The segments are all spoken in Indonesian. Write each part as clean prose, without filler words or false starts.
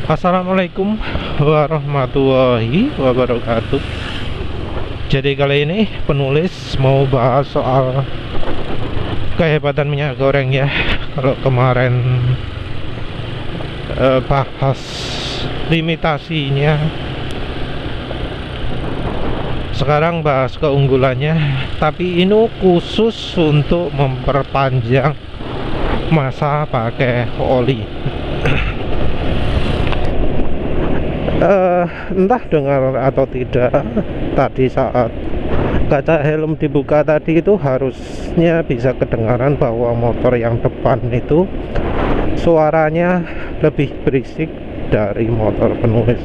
Assalamualaikum warahmatullahi wabarakatuh. Jadi kali ini penulis mau bahas soal kehebatan minyak goreng ya. Kalau kemarin bahas limitasinya, sekarang bahas keunggulannya. Tapi ini khusus untuk memperpanjang masa pakai oli. Entah dengar atau tidak, tadi saat kaca helm dibuka tadi itu harusnya bisa kedengaran bahwa motor yang depan itu suaranya lebih berisik dari motor penulis.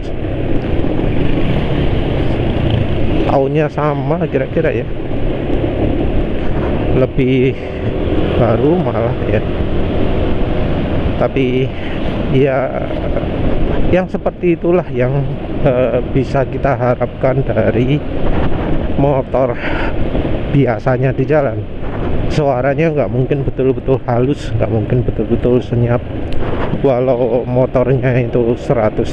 Aunya sama kira-kira ya, lebih baru malah ya. Tapi ya yang seperti itulah yang bisa kita harapkan dari motor biasanya di jalan. Suaranya nggak mungkin betul-betul halus, nggak mungkin betul-betul senyap. Walau motornya itu 115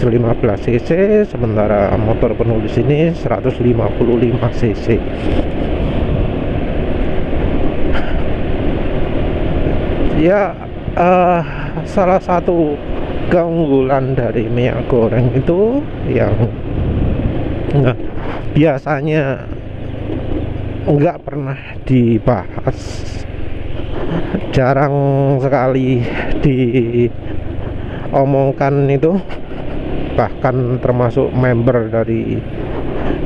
cc, sementara motor penulis ini 155 cc. Ya, salah satu keunggulan dari minyak goreng itu yang biasanya nggak pernah dibahas, jarang sekali diomongkan itu, bahkan termasuk member dari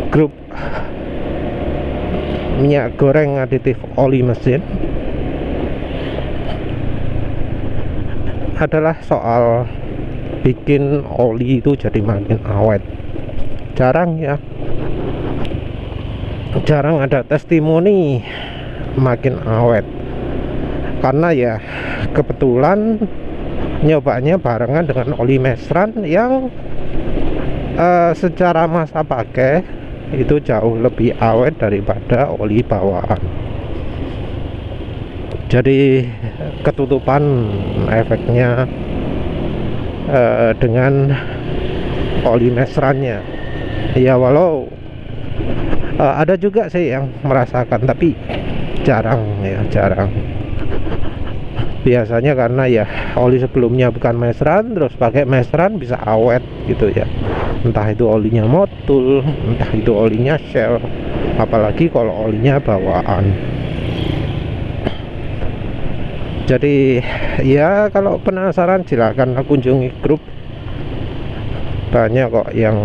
grup minyak goreng aditif oli mesin, adalah soal bikin oli itu jadi makin awet. Jarang ada testimoni makin awet, karena ya kebetulan nyobanya barengan dengan oli mesran yang secara masa pakai itu jauh lebih awet daripada oli bawaan. Jadi ketutupan efeknya dengan oli mesrannya ya. Walau ada juga sih yang merasakan, tapi jarang. Biasanya karena ya oli sebelumnya bukan mesran, terus pakai mesran bisa awet gitu ya. Entah itu olinya Motul, entah itu olinya Shell, apalagi kalau olinya bawaan. Jadi ya kalau penasaran silakan kunjungi grup. Banyak kok yang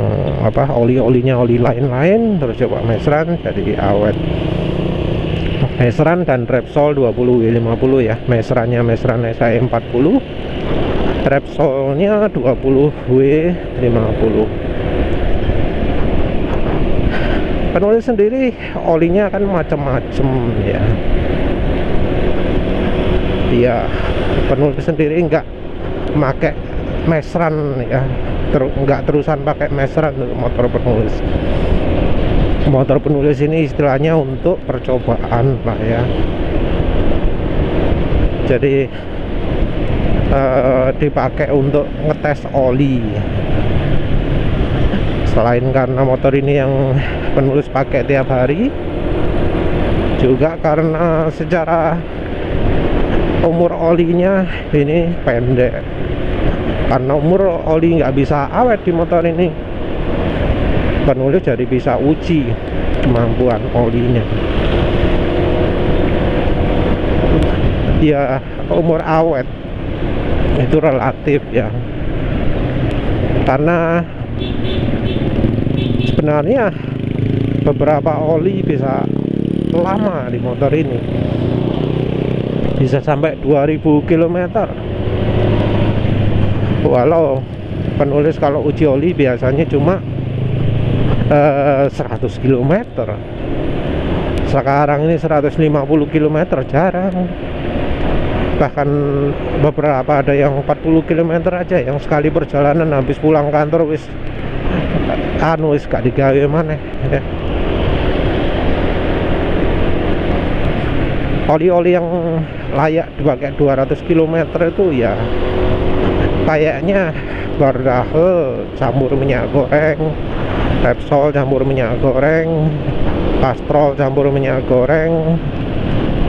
oli-olinya oli lain-lain, terus coba mesran jadi awet. Mesran dan Repsol 20W50 ya. Mesrannya mesran SAE40, Repsolnya 20W50. Penulis sendiri olinya kan macam-macam ya. Iya, penulis sendiri nggak pakai mesran ya, nggak terusan pakai mesran untuk motor penulis. Motor penulis ini istilahnya untuk percobaan lah ya. Jadi dipakai untuk ngetes oli. Selain karena motor ini yang penulis pakai tiap hari, juga karena secara umur olinya ini pendek. Karena umur oli nggak bisa awet di motor ini, penulis jadi bisa uji kemampuan olinya. Ya, umur awet itu relatif ya, karena sebenarnya beberapa oli bisa lama di motor ini, bisa sampai 2000 km. Walau penulis kalau uji oli biasanya cuma 100 km. Sekarang ini 150 km jarang. Bahkan beberapa ada yang 40 km aja, yang sekali perjalanan habis pulang kantor wis gak digawe maneh ya. Oli-oli yang layak dipakai 200 km itu ya kayaknya Bardahe campur minyak goreng, Repsol campur minyak goreng, Castrol campur minyak goreng,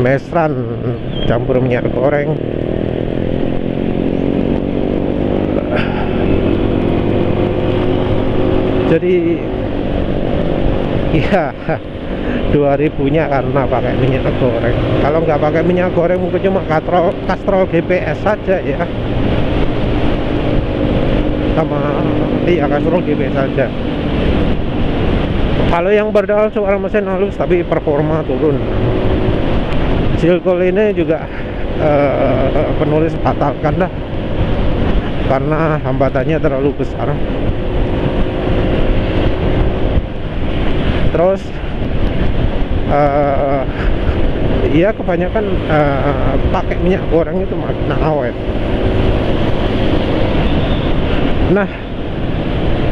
Mesran campur minyak goreng. Jadi ya 2000-nya karena pakai minyak goreng. Kalau nggak pakai minyak goreng mungkin cuma Castrol GPS saja ya, sama Castrol GPS saja. Kalau yang Bardahe suara mesin halus tapi performa turun. Silkol ini juga penulis batalkan dah karena hambatannya terlalu besar. Terus ya kebanyakan pakai minyak goreng itu makin awet. Nah,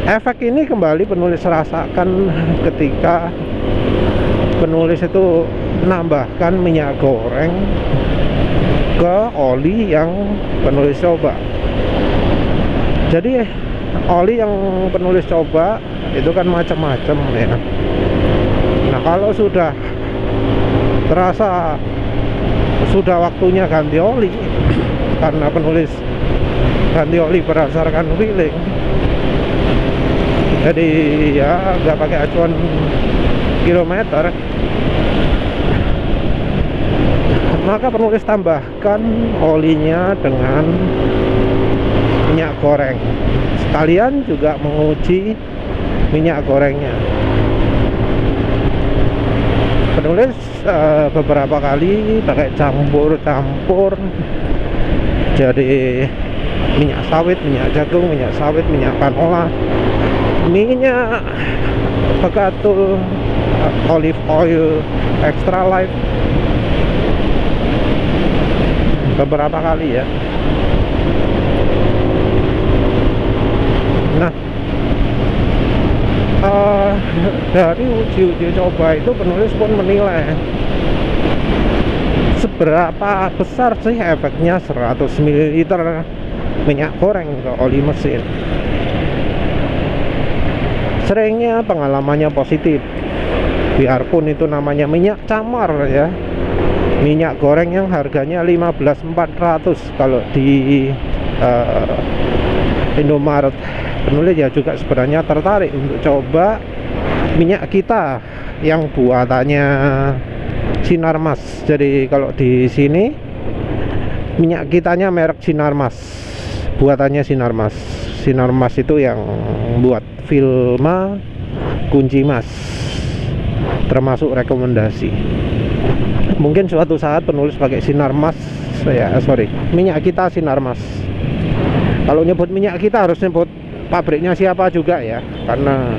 efek ini kembali penulis rasakan ketika penulis itu menambahkan minyak goreng ke oli yang penulis coba. Jadi oli yang penulis coba itu kan macam-macam ya. Nah, kalau sudah terasa sudah waktunya ganti oli karena penulis ganti oli berdasarkan feeling, jadi ya nggak pakai acuan kilometer, maka penulis tambahkan olinya dengan minyak goreng, sekalian juga menguji minyak gorengnya. Penulis beberapa kali pakai campur-campur, jadi minyak sawit, minyak jagung, minyak sawit, minyak canola, minyak Pegatul, olive oil extra light, beberapa kali ya. Nah, dari uji coba itu penulis pun menilai seberapa besar sih efeknya 100 ml minyak goreng ke oli mesin. Seringnya pengalamannya positif, biarpun itu namanya minyak camar ya, minyak goreng yang harganya 15.400 kalau di Indomaret. Penulis ya juga sebenarnya tertarik untuk coba minyak kita yang buatannya Sinarmas. Jadi kalau di sini minyak kitanya merek Sinarmas, buatannya Sinarmas. Sinarmas itu yang buat Vilma, Kunci Mas, termasuk rekomendasi. Mungkin suatu saat penulis pakai Sinarmas ya, minyak kita Sinarmas. Kalau nyebut minyak kita harus nyebut pabriknya siapa juga ya, karena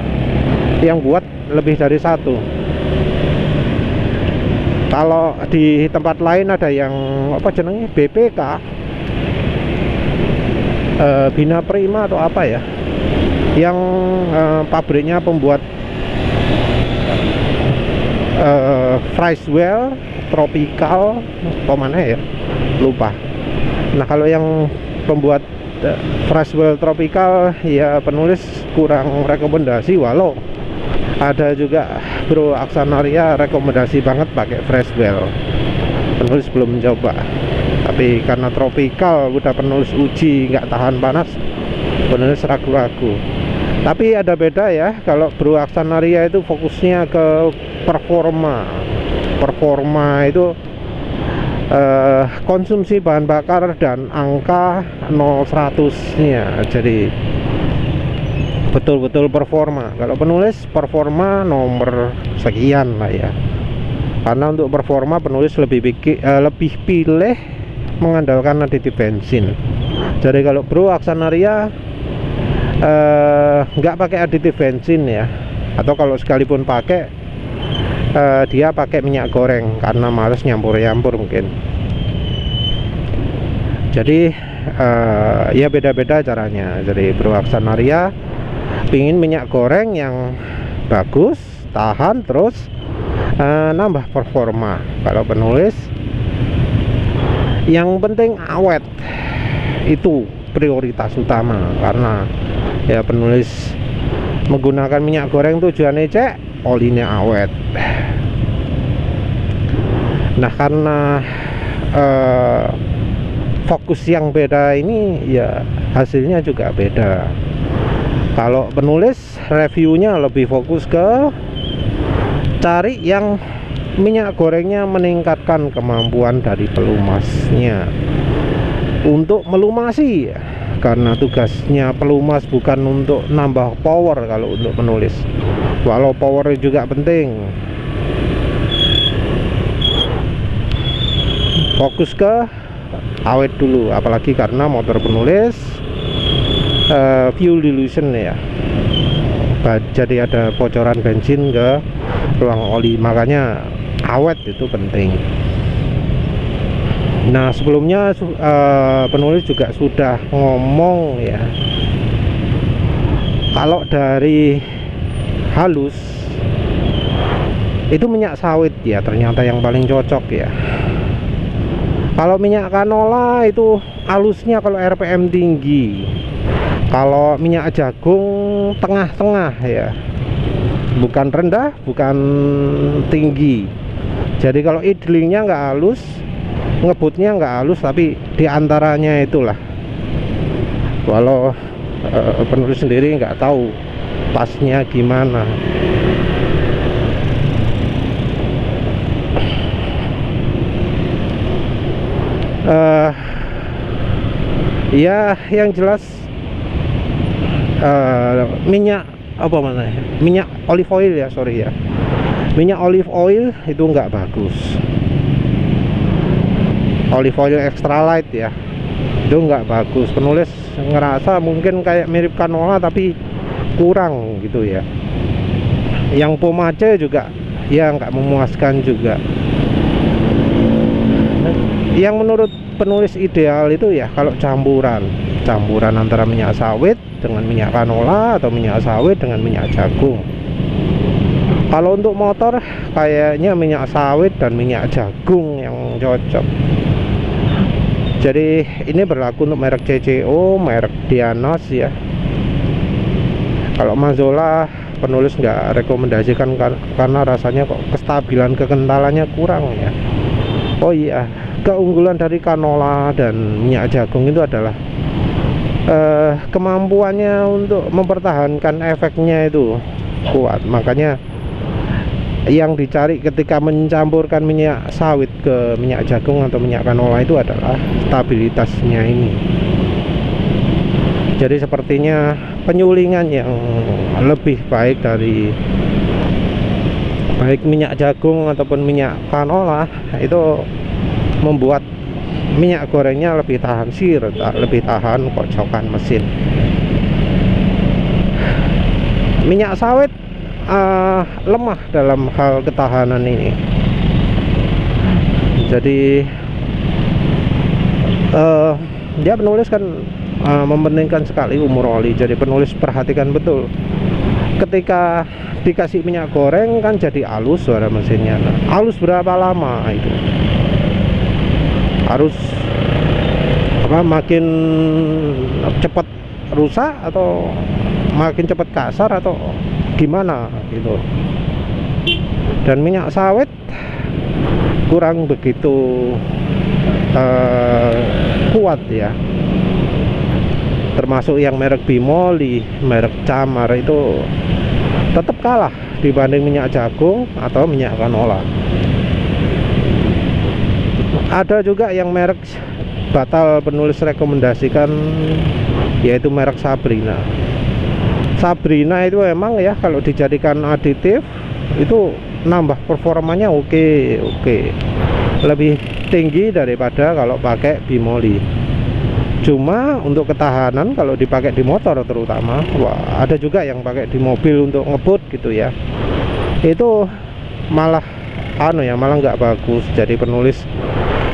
yang buat lebih dari satu. Kalau di tempat lain ada yang apa jenenge BPK, Bina Prima atau apa ya, yang pabriknya pembuat Fricewell, Tropical, mana ya, lupa. Nah, kalau yang pembuat Fricewell Tropical ya penulis kurang rekomendasi, walau ada juga Bro Aksanaria rekomendasi banget pakai Fricewell. Penulis belum mencoba, tapi karena Tropical udah penulis uji nggak tahan panas, penulis ragu-ragu. Tapi ada beda ya, kalau Bro Aksanaria itu fokusnya ke performa itu konsumsi bahan bakar dan angka 0-100 nya, jadi betul-betul performa. Kalau penulis performa nomor sekian lah ya, karena untuk performa penulis lebih pilih mengandalkan aditif bensin. Jadi kalau Bro Aksanaria nggak pakai aditif bensin ya, atau kalau sekalipun pakai dia pakai minyak goreng karena males nyampur-nyampur mungkin. Jadi ya beda-beda caranya. Jadi Bro Aksanaria pingin minyak goreng yang bagus, tahan, terus nambah performa. Kalau penulis yang penting awet, itu prioritas utama, karena ya penulis menggunakan minyak goreng tujuannya cek olinya awet. Nah karena fokus yang beda ini ya hasilnya juga beda. Kalau penulis reviewnya lebih fokus ke cari yang minyak gorengnya meningkatkan kemampuan dari pelumasnya untuk melumasi, karena tugasnya pelumas bukan untuk nambah power kalau untuk penulis, walau powernya juga penting. Fokus ke awet dulu, apalagi karena motor penulis fuel dilution ya, jadi ada bocoran bensin ke ruang oli, makanya awet itu penting. Nah sebelumnya penulis juga sudah ngomong ya, kalau dari halus itu minyak sawit ya ternyata yang paling cocok ya. Kalau minyak canola itu halusnya kalau RPM tinggi, kalau minyak jagung tengah-tengah ya, bukan rendah bukan tinggi. Jadi kalau idlingnya nggak halus, ngebutnya nggak halus, tapi diantaranya itulah. Walau penulis sendiri nggak tahu pasnya gimana. Ya yang jelas minyak apa mana ya, minyak olive oil ya, sorry ya, minyak olive oil itu nggak bagus. Olive oil extra light ya, itu nggak bagus. Penulis ngerasa mungkin kayak mirip canola tapi kurang gitu ya. Yang pomade juga ya nggak memuaskan juga. Yang menurut penulis ideal itu ya kalau campuran antara minyak sawit dengan minyak canola atau minyak sawit dengan minyak jagung. Kalau untuk motor kayaknya minyak sawit dan minyak jagung yang cocok. Jadi ini berlaku untuk merek CCO, merek Dianos ya. Kalau Mazola penulis nggak rekomendasikan karena rasanya kok kestabilan kekentalannya kurang ya. Oh iya, keunggulan dari canola dan minyak jagung itu adalah kemampuannya untuk mempertahankan efeknya itu kuat. Makanya yang dicari ketika mencampurkan minyak sawit ke minyak jagung atau minyak canola itu adalah stabilitasnya ini. Jadi sepertinya penyulingan yang lebih baik dari baik minyak jagung ataupun minyak canola itu membuat minyak gorengnya lebih tahan sir, lebih tahan kocokan mesin. Minyak sawit lemah dalam hal ketahanan ini. Jadi dia penulis kan mementingkan sekali umur oli. Jadi penulis perhatikan betul ketika dikasih minyak goreng kan jadi halus suara mesinnya. Nah, halus berapa lama itu? Harus apa, makin cepat rusak atau makin cepat kasar atau gimana gitu. Dan minyak sawit kurang begitu kuat ya, termasuk yang merek Bimoli, merek Camar itu tetap kalah dibanding minyak jagung atau minyak canola. Ada juga yang merek batal penulis rekomendasikan, yaitu merek Sabrina. Sabrina itu emang ya kalau dijadikan aditif itu nambah performanya oke, lebih tinggi daripada kalau pakai Bimoli. Cuma untuk ketahanan kalau dipakai di motor terutama, wah, ada juga yang pakai di mobil untuk ngebut gitu ya, itu malah malah nggak bagus. Jadi penulis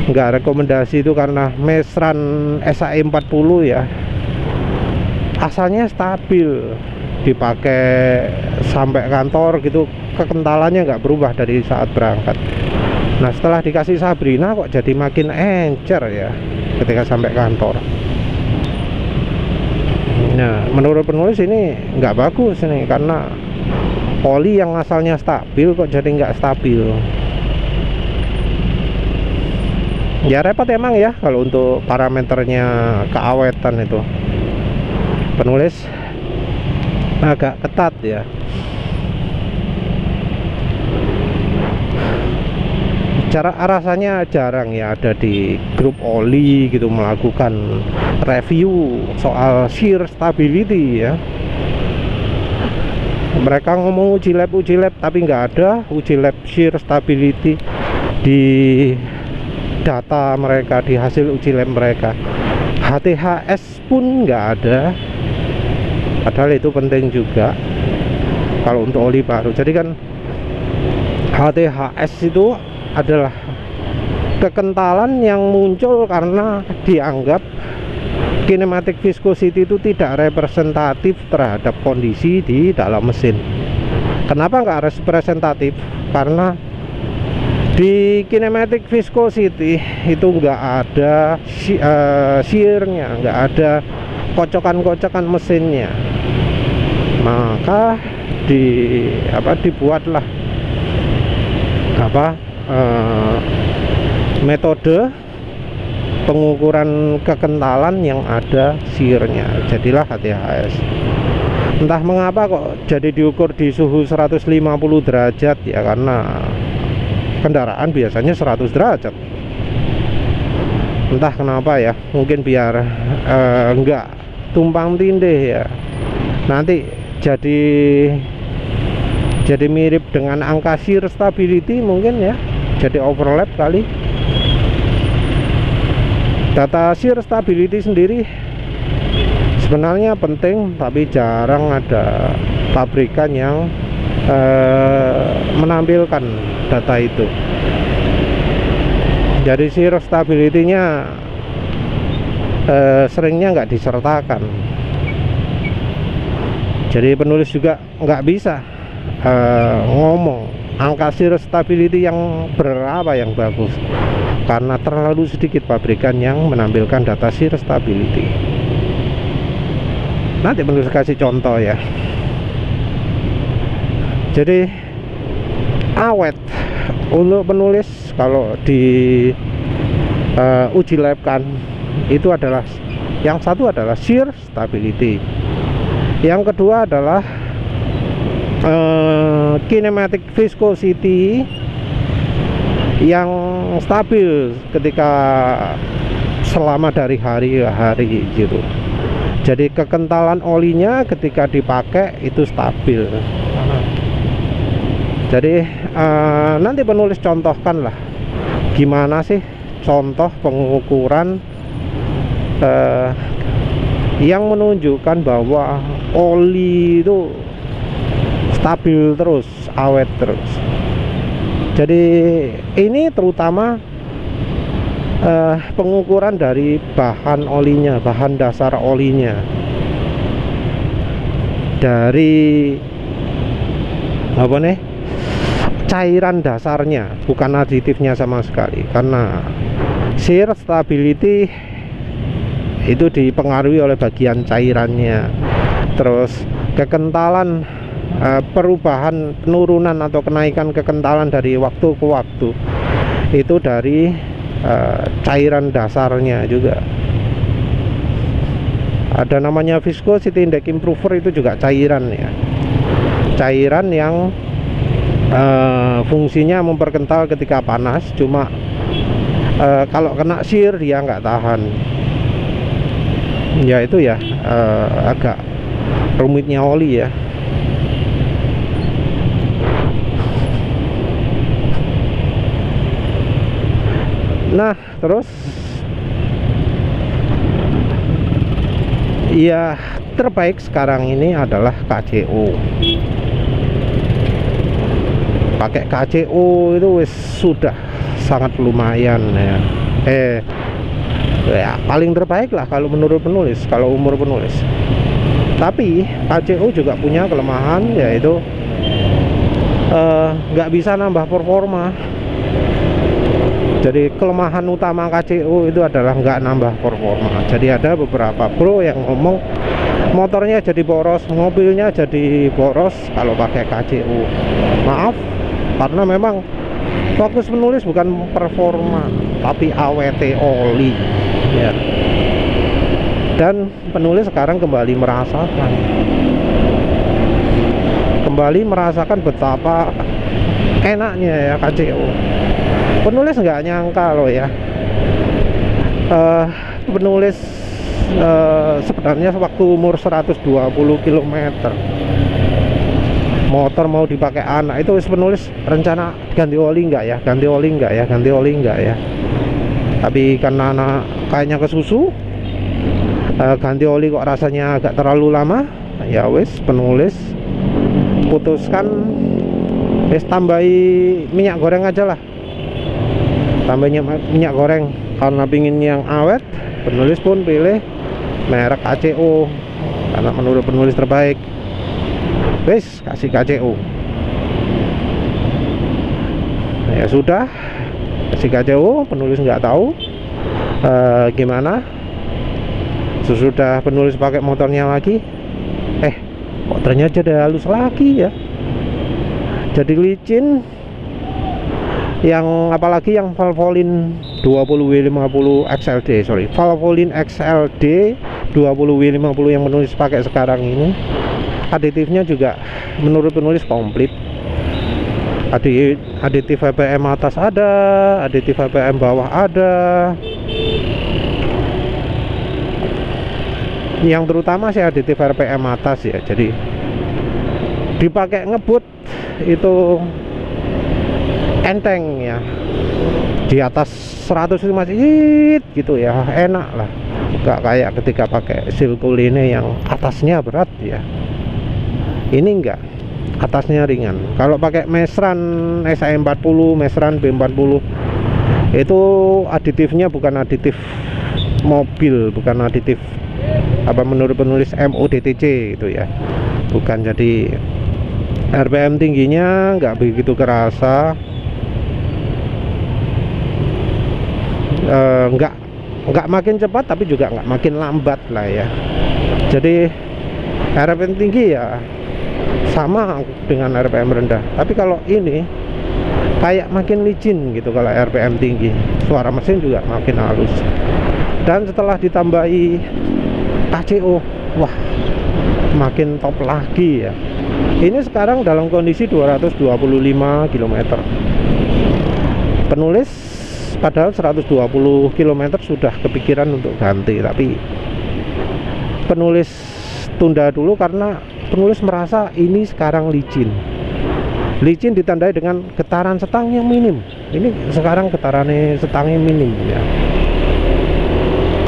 nggak rekomendasi itu karena Mesran SAE 40 ya, asalnya stabil, dipakai sampai kantor gitu kekentalannya nggak berubah dari saat berangkat. Nah setelah dikasih Sabrina kok jadi makin encer ya ketika sampai kantor. Nah, menurut penulis ini nggak bagus ini, karena oli yang asalnya stabil kok jadi nggak stabil. Ya repot emang ya kalau untuk parameternya keawetan itu. Penulis agak ketat ya. Rasanya jarang ya ada di grup oli gitu melakukan review soal shear stability ya. Mereka ngomong uji lab tapi nggak ada uji lab shear stability di data mereka, di hasil uji lab mereka. HTHS pun nggak ada, padahal itu penting juga kalau untuk oli baru. Jadi kan HTHS itu adalah kekentalan yang muncul karena dianggap kinematic viscosity itu tidak representatif terhadap kondisi di dalam mesin. Kenapa nggak representatif? Karena di kinematic viscosity itu nggak ada shear-nya, nggak ada kocokan-kocokan mesinnya. Maka dibuatlah metode pengukuran kekentalan yang ada shear-nya, jadilah HTHS. Entah mengapa kok jadi diukur di suhu 150 derajat ya, karena kendaraan biasanya 100 derajat. Entah kenapa ya, mungkin biar enggak tumpang tindih ya. Nanti jadi mirip dengan angka shear stability mungkin ya, jadi overlap kali. Data shear stability sendiri sebenarnya penting, tapi jarang ada pabrikan yang menampilkan data itu. Jadi shear stability-nya seringnya nggak disertakan. Jadi penulis juga nggak bisa ngomong angka shear stability yang berapa yang bagus, karena terlalu sedikit pabrikan yang menampilkan data shear stability. Nanti penulis kasih contoh ya. Jadi awet untuk penulis kalau di uji lab kan itu adalah, yang satu adalah shear stability, yang kedua adalah kinematic viscosity yang stabil ketika selama dari hari ke hari gitu. Jadi kekentalan olinya ketika dipakai itu stabil. Jadi nanti penulis contohkan lah gimana sih contoh pengukuran yang menunjukkan bahwa oli itu stabil terus, awet terus. Jadi ini terutama pengukuran dari bahan olinya, bahan dasar olinya, dari cairan dasarnya, bukan aditifnya sama sekali. Karena shear stability itu dipengaruhi oleh bagian cairannya. Terus kekentalan, perubahan penurunan atau kenaikan kekentalan dari waktu ke waktu itu dari cairan dasarnya juga. Ada namanya viscosity index improver, itu juga cairan ya, cairan yang fungsinya memperkental ketika panas. Cuma kalau kena shear dia nggak tahan ya. Itu ya agak rumitnya oli ya. Nah terus ya, terbaik sekarang ini adalah KCO. Pakai KCO itu sudah sangat lumayan ya. Ya paling terbaik lah kalau menurut penulis, kalau umur penulis. Tapi KCO juga punya kelemahan, yaitu nggak bisa nambah performa. Jadi kelemahan utama KCO itu adalah nggak nambah performa. Jadi ada beberapa bro yang ngomong motornya jadi boros, mobilnya jadi boros kalau pakai KCO. Maaf, karena memang fokus penulis bukan performa tapi AWT oli ya. Dan penulis sekarang kembali merasakan betapa enaknya ya KCO. Penulis nggak nyangka loh ya, penulis sebenarnya waktu umur 120 km motor mau dipakai anak itu penulis rencana ganti oli nggak ya, tapi karena anak kayaknya kesusu, ganti oli kok rasanya agak terlalu lama, ya wes penulis putuskan tambahi minyak goreng aja lah, tambahnya minyak goreng karena pingin yang awet. Penulis pun pilih merek KCO karena menurut penulis terbaik. Wes kasih KCO. Ya sudah, kasih KCO. Penulis nggak tahu gimana. Sesudah penulis pakai motornya lagi, kok ternyata jadi halus lagi ya, jadi licin. Yang apalagi yang Valvoline 20W50 XLD, Valvoline XLD 20W50 yang penulis pakai sekarang ini, aditifnya juga menurut penulis komplit. Aditif VPM atas ada, aditif VPM bawah ada. Yang terutama sih aditif RPM atas ya, jadi dipakai ngebut itu enteng ya, di atas 100 itu masih gitu ya, enak lah, nggak kayak ketika pakai Silcool ini yang atasnya berat ya. Ini enggak, atasnya ringan. Kalau pakai Mesran SE40, Mesran B40 itu aditifnya bukan aditif mobil, bukan aditif apa menurut penulis MODTC itu ya, bukan. Jadi RPM tingginya nggak begitu kerasa, nggak makin cepat tapi juga nggak makin lambat lah ya. Jadi RPM tinggi ya sama dengan RPM rendah, tapi kalau ini kayak makin licin gitu kalau RPM tinggi. Suara mesin juga makin halus. Dan setelah ditambahi KCO, wah makin top lagi ya. Ini sekarang dalam kondisi 225 km. Penulis padahal 120 km sudah kepikiran untuk ganti, tapi penulis tunda dulu karena penulis merasa ini sekarang licin ditandai dengan getaran setang yang minim. Ini sekarang getarannya setangnya minim ya,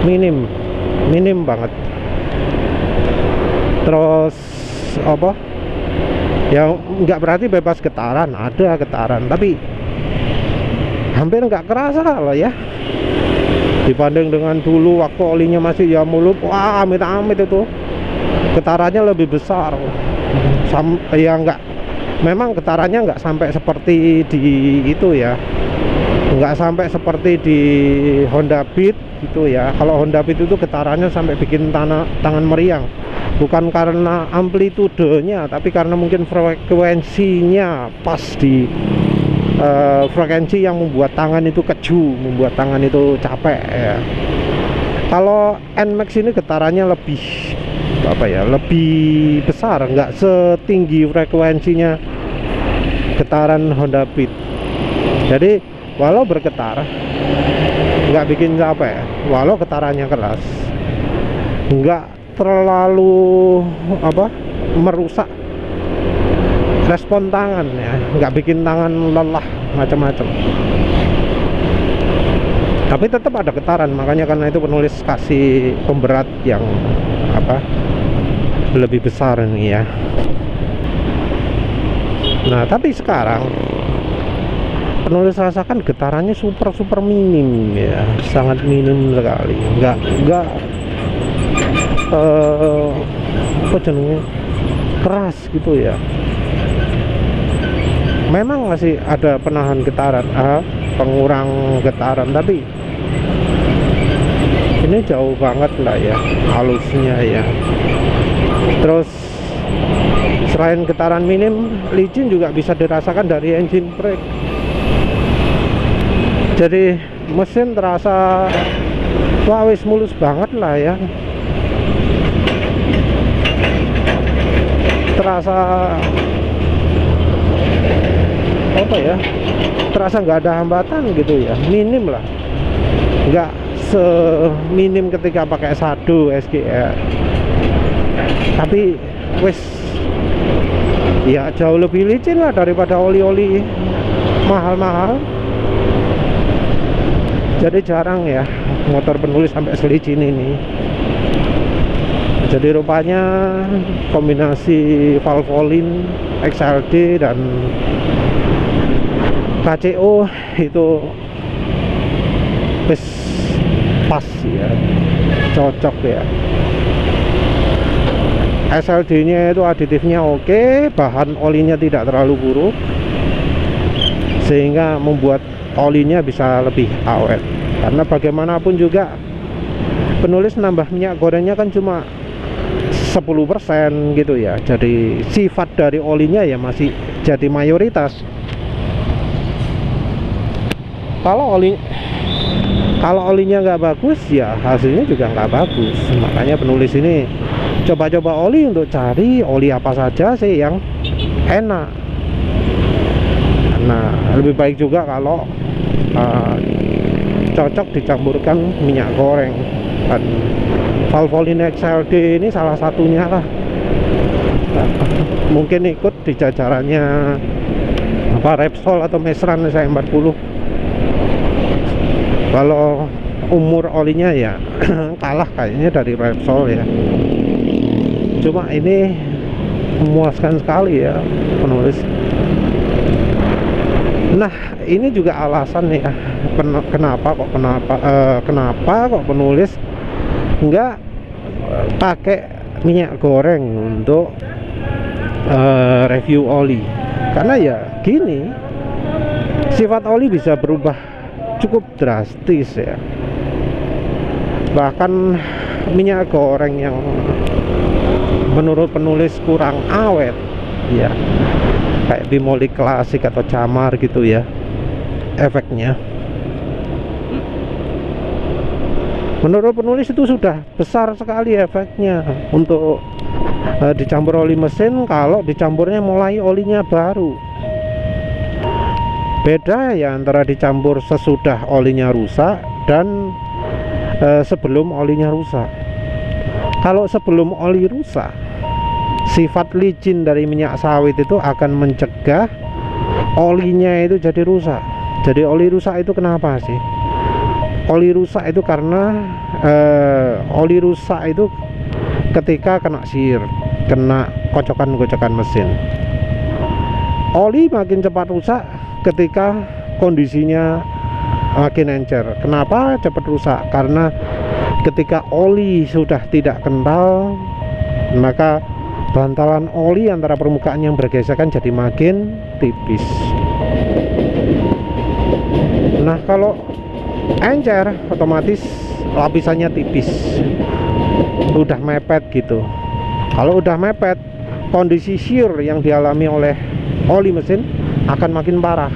minim banget. Terus apa yang nggak berarti bebas getaran, ada getaran tapi hampir nggak kerasa loh ya, dibanding dengan dulu waktu olinya masih ya mulut, wah amit-amit itu getarannya lebih besar. Ya nggak, memang getarannya nggak sampai seperti di itu ya, nggak sampai seperti di Honda Beat gitu ya. Kalau Honda Beat itu getarannya sampai bikin tangan meriang, bukan karena amplitudenya tapi karena mungkin frekuensinya pas di frekuensi yang membuat tangan itu keju, membuat tangan itu capek ya. Kalau NMAX ini getarannya lebih apa ya, lebih besar, nggak setinggi frekuensinya getaran Honda Beat. Jadi walau bergetar nggak bikin capek, walau getarannya keras, nggak terlalu apa merusak respon tangan ya, nggak bikin tangan lelah macam-macam. Tapi tetap ada getaran, makanya karena itu penulis kasih pemberat yang apa lebih besar nih ya. Nah tapi sekarang penulis rasakan getarannya super minim ya, sangat minim sekali, nggak apa jenuhnya keras gitu ya. Memang masih ada penahan getaran, pengurang getaran, tapi ini jauh banget lah ya halusnya ya. Terus selain getaran minim, licin juga bisa dirasakan dari engine brake. Jadi mesin terasa wah wis mulus banget lah ya, terasa apa ya, terasa nggak ada hambatan gitu ya, minim lah, nggak seminim ketika pakai Sado SGR, tapi wes ya jauh lebih licin lah daripada oli-oli mahal-mahal. Jadi jarang ya motor penulis sampai selicin ini. Jadi rupanya kombinasi Valvoline, XLD dan KCO itu pas ya, cocok ya. SLD nya itu aditifnya oke, bahan olinya tidak terlalu buruk, sehingga membuat olinya bisa lebih awet. Karena bagaimanapun juga penulis nambah minyak gorengnya kan cuma 10% gitu ya, jadi sifat dari olinya ya masih jadi mayoritas. Kalau olinya nggak bagus ya hasilnya juga nggak bagus. Makanya penulis ini coba-coba oli untuk cari oli apa saja sih yang enak. Nah, lebih baik juga kalau cocok dicampurkan minyak goreng, dan Valvoline XLD ini salah satunya lah. Mungkin ikut di jajarannya Repsol atau Mesran SM40. Kalau umur olinya ya kalah kayaknya dari Repsol ya. Cuma ini memuaskan sekali ya penulis. Nah, ini juga alasan ya kenapa kok penulis enggak pakai minyak goreng untuk review oli. Karena ya gini, sifat oli bisa berubah cukup drastis ya. Bahkan minyak goreng yang menurut penulis kurang awet ya, kayak Bimoli klasik atau Camar gitu ya, efeknya menurut penulis itu sudah besar sekali efeknya untuk dicampur oli mesin. Kalau dicampurnya mulai olinya baru, beda ya antara dicampur sesudah olinya rusak dan sebelum olinya rusak. Kalau sebelum oli rusak, sifat licin dari minyak sawit itu akan mencegah olinya itu jadi rusak. Jadi oli rusak itu kenapa sih? Oli rusak itu karena oli rusak itu ketika kena sir, kena kocokan-kocokan mesin. Oli makin cepat rusak ketika kondisinya makin encer. Kenapa cepat rusak? Karena ketika oli sudah tidak kental, maka bantalan oli antara permukaan yang bergesekan jadi makin tipis. Nah, kalau encer otomatis lapisannya tipis, udah mepet gitu. Kalau udah mepet, kondisi shear yang dialami oleh oli mesin akan makin parah,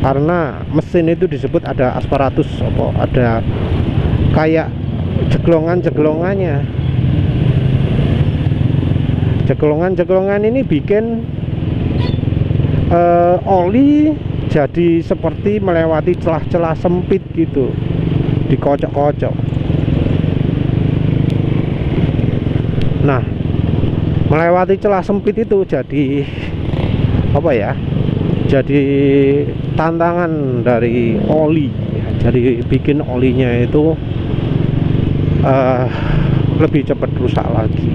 karena mesin itu disebut ada asparatus, ada kayak jeglongan-jeglongannya. Jeglongan-jeglongan ini bikin oli jadi seperti melewati celah-celah sempit gitu, dikocok-kocok. Nah, melewati celah sempit itu jadi apa ya, jadi tantangan dari oli. Jadi bikin olinya itu lebih cepat rusak lagi.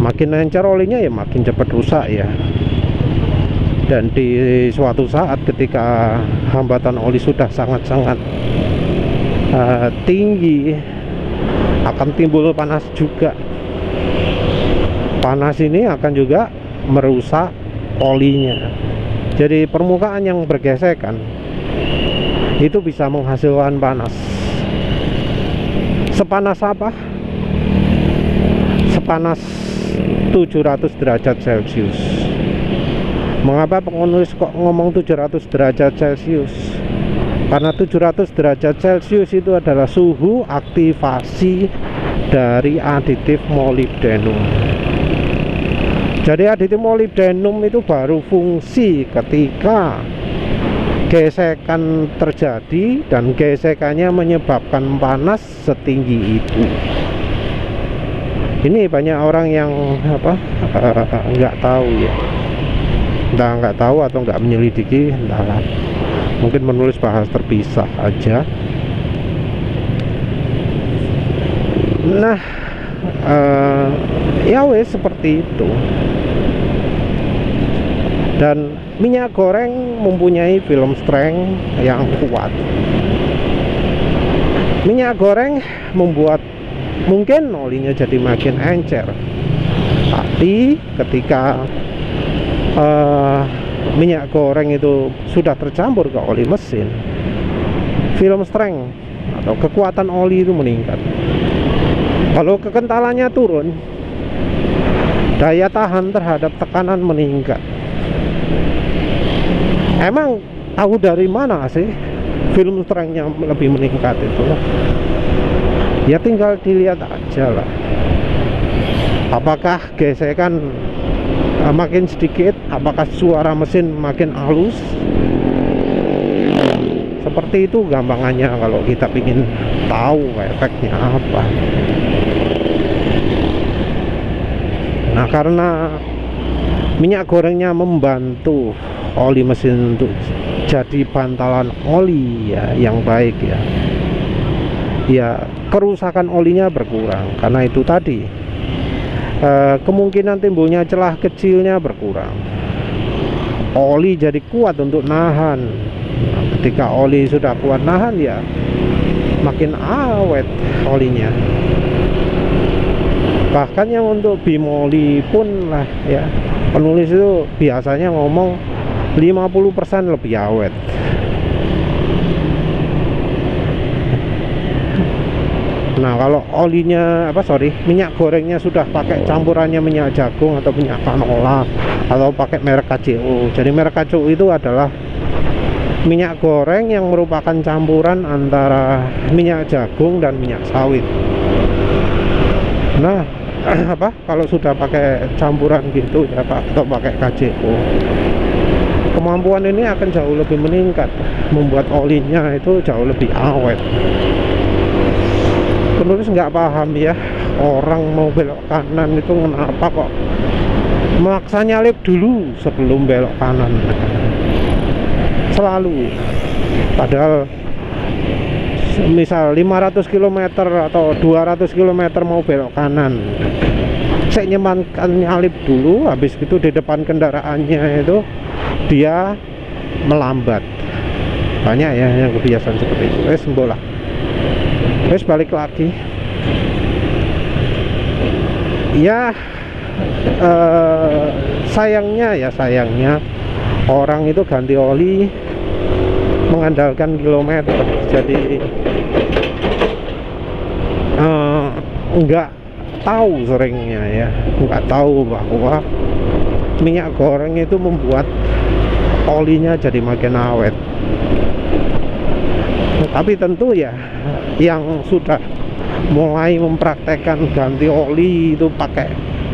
Makin encer olinya ya makin cepat rusak ya. Dan di suatu saat ketika hambatan oli sudah sangat-sangat tinggi, akan timbul panas juga. Panas ini akan juga merusak olinya. Jadi permukaan yang bergesekan itu bisa menghasilkan panas. Sepanas apa? Sepanas 700 derajat Celcius. Mengapa penulis kok ngomong 700 derajat Celcius? Karena 700 derajat Celcius itu adalah suhu aktivasi dari aditif molibdenum. Jadi aditif molibdenum itu baru fungsi ketika gesekan terjadi, dan gesekannya menyebabkan panas setinggi itu. Ini banyak orang yang nggak tahu ya, entah nggak tahu atau nggak menyelidiki, entahlah, mungkin menulis bahas terpisah aja. Nah, ya wes seperti itu. Dan minyak goreng mempunyai film strength yang kuat. Minyak goreng membuat mungkin olinya jadi makin encer, tapi ketika minyak goreng itu sudah tercampur ke oli mesin, film strength atau kekuatan oli itu meningkat. Kalau kekentalannya turun, daya tahan terhadap tekanan meningkat. Emang tahu dari mana sih film strength-nya lebih meningkat itu? Ya tinggal dilihat aja lah. Apakah gesekan makin sedikit? Apakah suara mesin makin halus? Seperti itu gampangannya kalau kita ingin tahu efeknya apa. Nah, karena minyak gorengnya membantu oli mesin untuk jadi bantalan oli ya yang baik ya. Ya, kerusakan olinya berkurang. Karena itu tadi kemungkinan timbulnya celah kecilnya berkurang. Oli jadi kuat untuk nahan. Nah, ketika oli sudah kuat nahan, ya makin awet olinya. Bahkan yang untuk bimoli pun lah ya, penulis itu biasanya ngomong 50% lebih awet. Nah, kalau olinya minyak gorengnya sudah pakai campurannya minyak jagung atau minyak canola atau pakai merek KCO. Jadi merek KCO itu adalah minyak goreng yang merupakan campuran antara minyak jagung dan minyak sawit. Nah, kalau sudah pakai campuran gitu ya Pak, atau pakai KCO, kemampuan ini akan jauh lebih meningkat, membuat olinya itu jauh lebih awet. Penulis nggak paham ya, orang mau belok kanan itu kenapa kok maksa nyalip dulu sebelum belok kanan selalu. Padahal misal 500 km atau 200 km mau belok kanan, saya nyemankan nyalip dulu, habis itu di depan kendaraannya itu dia melambat. Banyak ya yang kebiasaan seperti itu. Bola balik lagi ya. Sayangnya orang itu ganti oli mengandalkan kilometer. Jadi nggak tahu seringnya ya, nggak tahu bahwa minyak goreng itu membuat olinya jadi makin awet. Tapi tentu ya, yang sudah mulai mempraktekkan ganti oli itu pakai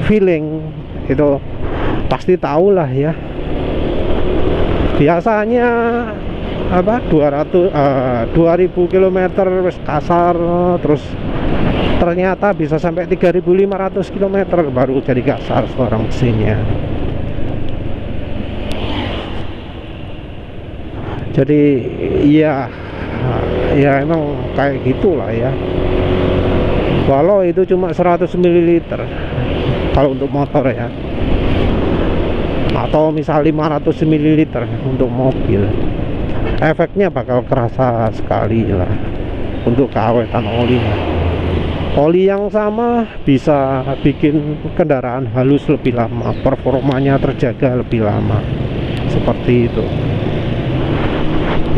filling itu pasti tahu lah ya. Biasanya 2000 km kasar, terus ternyata bisa sampai 3500 km baru jadi kasar suara mesinnya. Jadi ya emang kayak gitulah ya. Walau itu cuma 100 ml kalau untuk motor ya, atau misal 500 ml untuk mobil, efeknya bakal kerasa sekali lah untuk keawetan olinya. Oli yang sama bisa bikin kendaraan halus lebih lama, performanya terjaga lebih lama. seperti itu.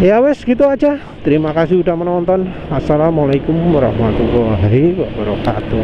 Ya wes gitu aja, terima kasih udah menonton. Assalamualaikum warahmatullahi wabarakatuh.